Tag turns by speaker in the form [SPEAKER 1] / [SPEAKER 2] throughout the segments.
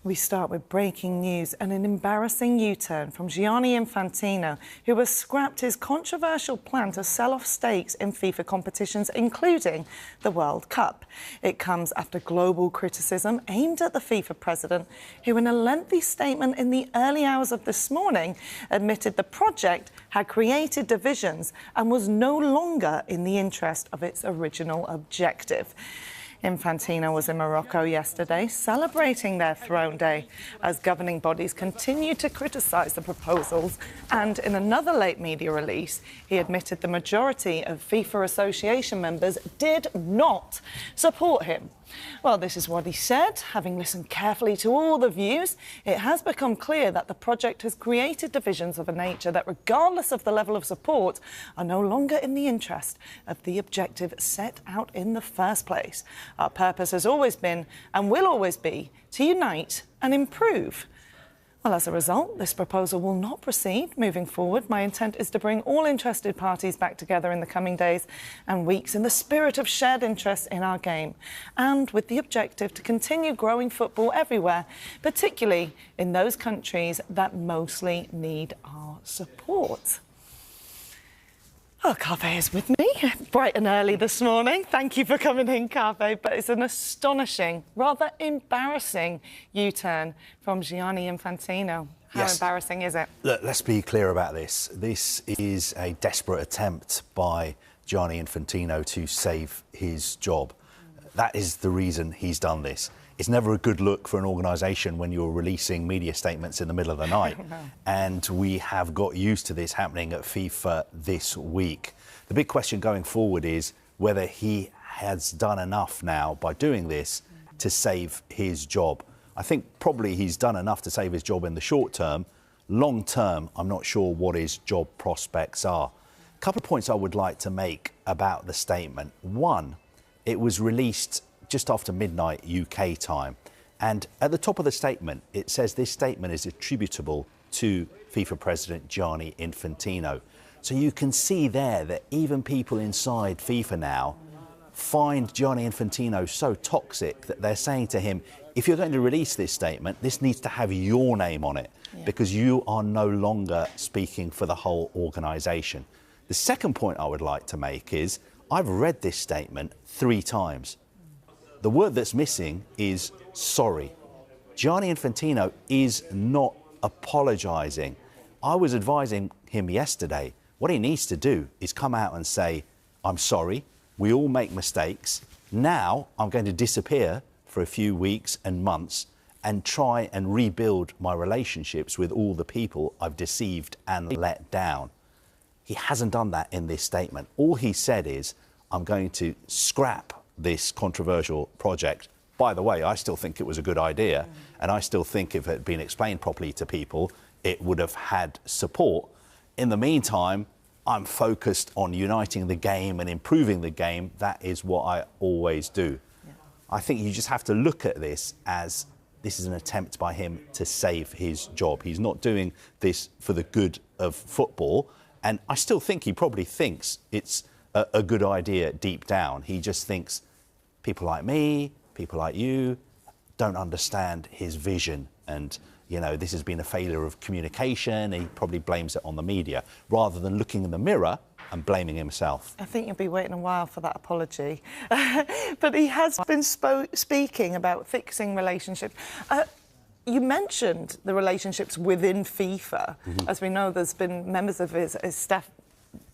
[SPEAKER 1] We start with breaking news and an embarrassing U-turn from Gianni Infantino, who has scrapped his controversial plan to sell off stakes in FIFA competitions, including the World Cup. It comes after global criticism aimed at the FIFA president, who in a lengthy statement in the early hours of this morning admitted the project had created divisions and was no longer in the interest of its original objective. Infantino was in Morocco yesterday, celebrating their throne day, as governing bodies continue to criticise the proposals. And in another late media release, he admitted the majority of FIFA association members did not support him. Well, this is what he said. Having listened carefully to all the views, it has become clear that the project has created divisions of a nature that, regardless of the level of support, are no longer in the interest of the objective set out in the first place. Our purpose has always been, and will always be, to unite and improve. Well, as a result, this proposal will not proceed moving forward. My intent is to bring all interested parties back together in the coming days and weeks in the spirit of shared interest in our game, and with the objective to continue growing football everywhere, particularly in those countries that mostly need our support. Oh, Carve is with me, bright and early this morning. Thank you for coming in, Carve. But it's an astonishing, rather embarrassing U-turn from Gianni Infantino. How embarrassing is it?
[SPEAKER 2] Look, let's be clear about this. This is a desperate attempt by Gianni Infantino to save his job. That is the reason he's done this. It's never a good look for an organisation when you're releasing media statements in the middle of the night.
[SPEAKER 1] No.
[SPEAKER 2] And we have got used to this happening at FIFA this week. The big question going forward is whether he has done enough now by doing this to save his job. I think probably he's done enough to save his job in the short term. Long term, I'm not sure what his job prospects are. A couple of points I would like to make about the statement. One, it was released just after midnight UK time. And at the top of the statement, it says this statement is attributable to FIFA President Gianni Infantino. So you can see there that even people inside FIFA now find Gianni Infantino so toxic that they're saying to him, if you're going to release this statement, this needs to have your name on it, because you are no longer speaking for the whole organisation. The second point I would like to make is I've read this statement 3 times. The word that's missing is sorry. Gianni Infantino is not apologising. I was advising him yesterday, what he needs to do is come out and say, I'm sorry, we all make mistakes. Now I'm going to disappear for a few weeks and months and try and rebuild my relationships with all the people I've deceived and let down. He hasn't done that in this statement. All he said is, I'm going to scrap this controversial project. By the way, I still think it was a good idea, and I still think if it had been explained properly to people, it would have had support. In the meantime, I'm focused on uniting the game and improving the game. That is what I always do. I think you just have to look at this as this is an attempt by him to save his job. He's not doing this for the good of football, and I still think he probably thinks it's a good idea deep down. He just thinks people like me, people like you, don't understand his vision. And, you know, this has been a failure of communication. He probably blames it on the media, rather than looking in the mirror and blaming himself.
[SPEAKER 1] I think you'll be waiting a while for that apology. But he has been speaking about fixing relationships. You mentioned the relationships within FIFA. As we know, there's been members of his staff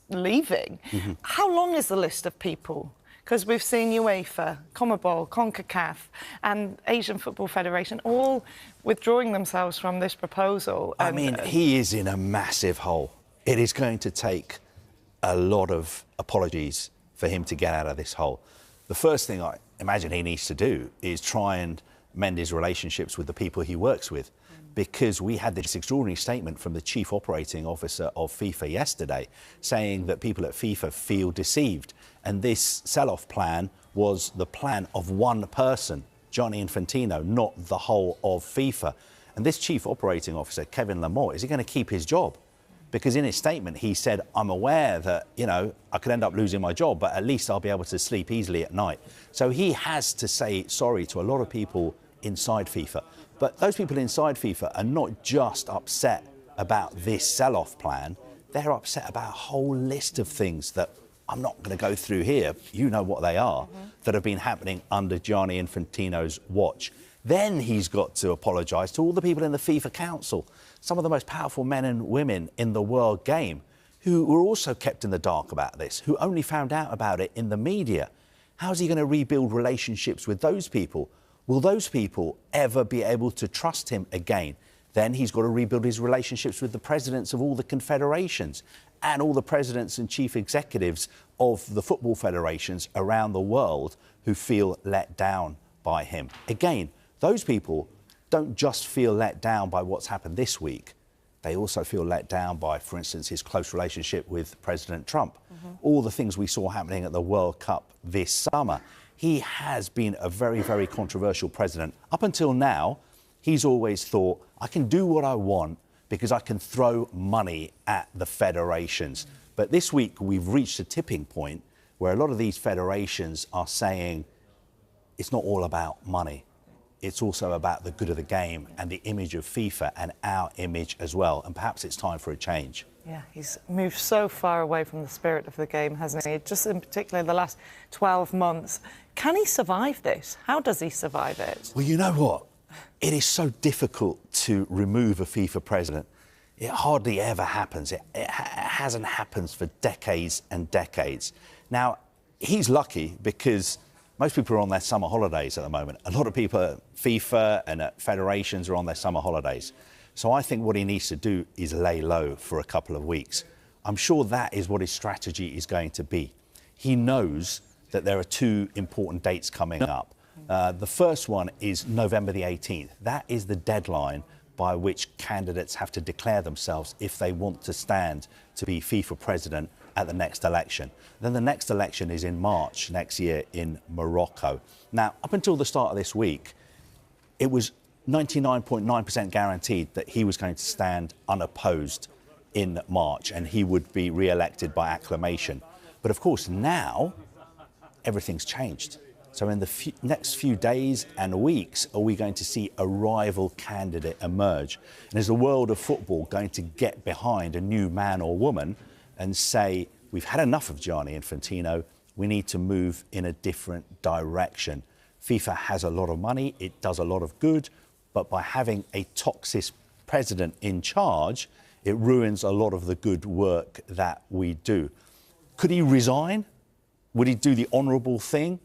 [SPEAKER 1] leaving. How long is the list of people? Because we've seen UEFA, CONMEBOL, CONCACAF and Asian Football Federation all withdrawing themselves from this proposal.
[SPEAKER 2] I mean, he is in a massive hole. It is going to take a lot of apologies for him to get out of this hole. The first thing I imagine he needs to do is try and mend his relationships with the people he works with. Because we had this extraordinary statement from the Chief Operating Officer of FIFA yesterday saying that people at FIFA feel deceived. And this sell-off plan was the plan of one person, Gianni Infantino, not the whole of FIFA. And this Chief Operating Officer, Kevin Lamont, is he going to keep his job? Because in his statement, he said, I'm aware that, you know, I could end up losing my job, but at least I'll be able to sleep easily at night. So he has to say sorry to a lot of people inside FIFA. But those people inside FIFA are not just upset about this sell-off plan, they're upset about a whole list of things that I'm not going to go through here. You know what they are, that have been happening under Gianni Infantino's watch. Then he's got to apologise to all the people in the FIFA Council, some of the most powerful men and women in the world game, who were also kept in the dark about this, who only found out about it in the media. How's he going to rebuild relationships with those people? Will those people ever be able to trust him again? Then he's got to rebuild his relationships with the presidents of all the confederations and all the presidents and chief executives of the football federations around the world who feel let down by him. Again, those people don't just feel let down by what's happened this week. They also feel let down by, for instance, his close relationship with President Trump. All the things we saw happening at the World Cup this summer. He has been a very, very controversial president. Up until now, he's always thought, I can do what I want because I can throw money at the federations. But this week, we've reached a tipping point where a lot of these federations are saying it's not all about money. It's also about the good of the game and the image of FIFA and our image as well. And perhaps it's time for a change.
[SPEAKER 1] Yeah, he's moved so far away from the spirit of the game, hasn't he? Just in particular the last 12 months. Can he survive this? How does he survive it?
[SPEAKER 2] Well, you know what? It is so difficult to remove a FIFA president. It hardly ever happens. It hasn't happened for decades and decades. Now, he's lucky because most people are on their summer holidays at the moment. A lot of people at FIFA and at federations are on their summer holidays. So I think what he needs to do is lay low for a couple of weeks. I'm sure that is what his strategy is going to be. He knows that there are two important dates coming up. The first one is November the 18th. That is the deadline by which candidates have to declare themselves if they want to stand to be FIFA president at the next election. Then the next election is in March next year in Morocco. Now, up until the start of this week, it was 99.9% guaranteed that he was going to stand unopposed in March and he would be re-elected by acclamation. But of course, now everything's changed. So in the next few days and weeks, are we going to see a rival candidate emerge? And is the world of football going to get behind a new man or woman and say, we've had enough of Gianni Infantino, we need to move in a different direction? FIFA has a lot of money, it does a lot of good, but by having a toxic president in charge, it ruins a lot of the good work that we do. Could he resign? Would he do the honourable thing?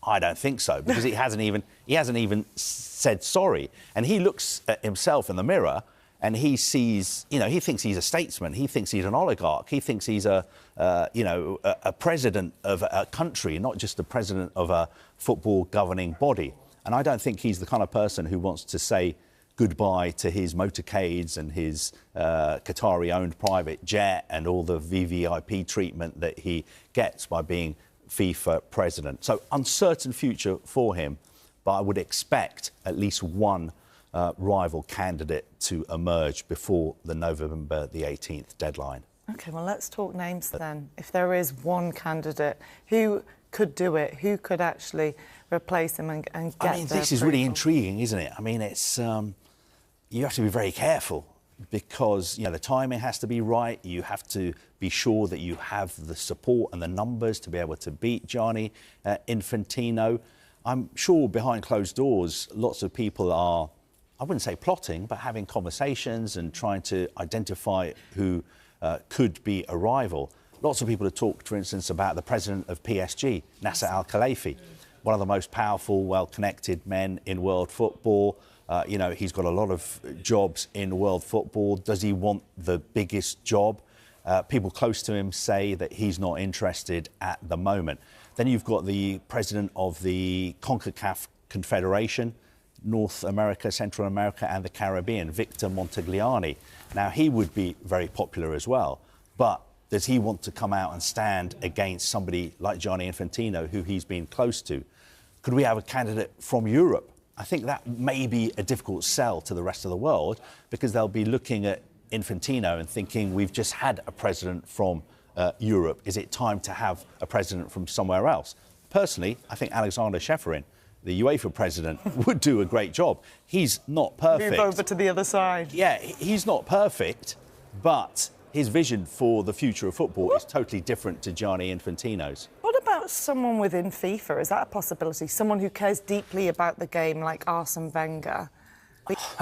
[SPEAKER 2] I don't think so, because he hasn't even said sorry. And he looks at himself in the mirror and he sees, he thinks he's a statesman, he thinks he's an oligarch, he thinks he's a president of a country, not just the president of a football governing body. And I don't think he's the kind of person who wants to say goodbye to his motorcades and his Qatari-owned private jet and all the VVIP treatment that he gets by being FIFA president. So uncertain future for him, but I would expect at least one rival candidate to emerge before the November the 18th deadline.
[SPEAKER 1] OK, well, let's talk names then. If there is one candidate, who could do it? Who could actually replace him and get
[SPEAKER 2] this is really intriguing, isn't it? I mean, it's you have to be very careful because the timing has to be right. You have to be sure that you have the support and the numbers to be able to beat Gianni Infantino. I'm sure behind closed doors, lots of people are, I wouldn't say plotting, but having conversations and trying to identify who could be a rival. Lots of people have talked, for instance, about the president of PSG, Nasser Al-Khelaifi, one of the most powerful, well-connected men in world football. He's got a lot of jobs in world football. Does he want the biggest job? People close to him say that he's not interested at the moment. Then you've got the president of the CONCACAF Confederation, North America, Central America and the Caribbean, Victor Montagliani. Now, he would be very popular as well, but does he want to come out and stand against somebody like Gianni Infantino, who he's been close to? Could we have a candidate from Europe? I think that may be a difficult sell to the rest of the world because they'll be looking at Infantino and thinking, we've just had a president from Europe. Is it time to have a president from somewhere else? Personally, I think Alexander Sheffirin the UEFA president, would do a great job. He's not perfect.
[SPEAKER 1] Move over to the other side.
[SPEAKER 2] Yeah, he's not perfect, but his vision for the future of football is totally different to Gianni Infantino's.
[SPEAKER 1] What about someone within FIFA? Is that a possibility? Someone who cares deeply about the game, like Arsene Wenger?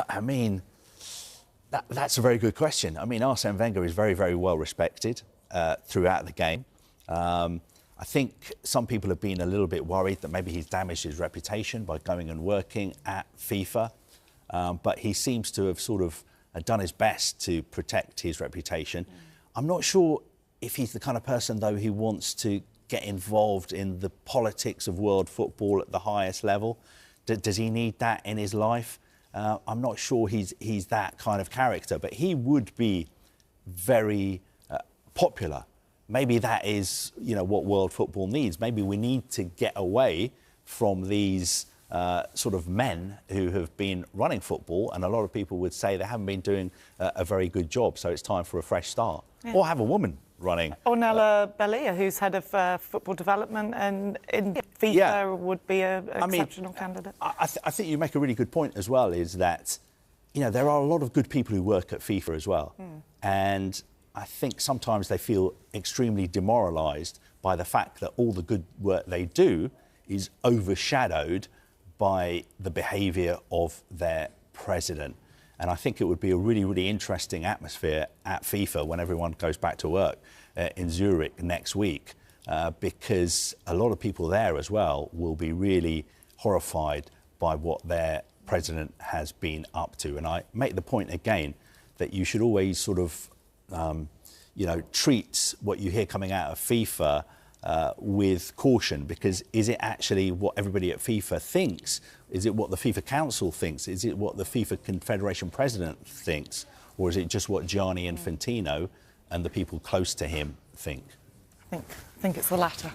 [SPEAKER 2] I mean, that's a very good question. I mean, Arsene Wenger is very, very well respected throughout the game. I think some people have been a little bit worried that maybe he's damaged his reputation by going and working at FIFA, but he seems to have sort of done his best to protect his reputation. I'm not sure if he's the kind of person, though, who wants to get involved in the politics of world football at the highest level. Does he need that in his life? I'm not sure he's that kind of character, but he would be very popular. Maybe that is, you know, what world football needs. Maybe we need to get away from these sort of men who have been running football, and a lot of people would say they haven't been doing a very good job, so it's time for a fresh start. Yeah. Or have a woman running.
[SPEAKER 1] Ornella Belia, who's head of football development, and in FIFA would be an exceptional candidate.
[SPEAKER 2] I think you make a really good point as well, is that, you know, there are a lot of good people who work at FIFA as well. And I think sometimes they feel extremely demoralised by the fact that all the good work they do is overshadowed by the behaviour of their president. And I think it would be a really, really interesting atmosphere at FIFA when everyone goes back to work in Zurich next week, because a lot of people there as well will be really horrified by what their president has been up to. And I make the point again that you should always sort of you know, treat what you hear coming out of FIFA with caution, because is it actually what everybody at FIFA thinks? Is it what the FIFA Council thinks? Is it what the FIFA Confederation President thinks? Or is it just what Gianni Infantino and the people close to him think?
[SPEAKER 1] I think it's the latter.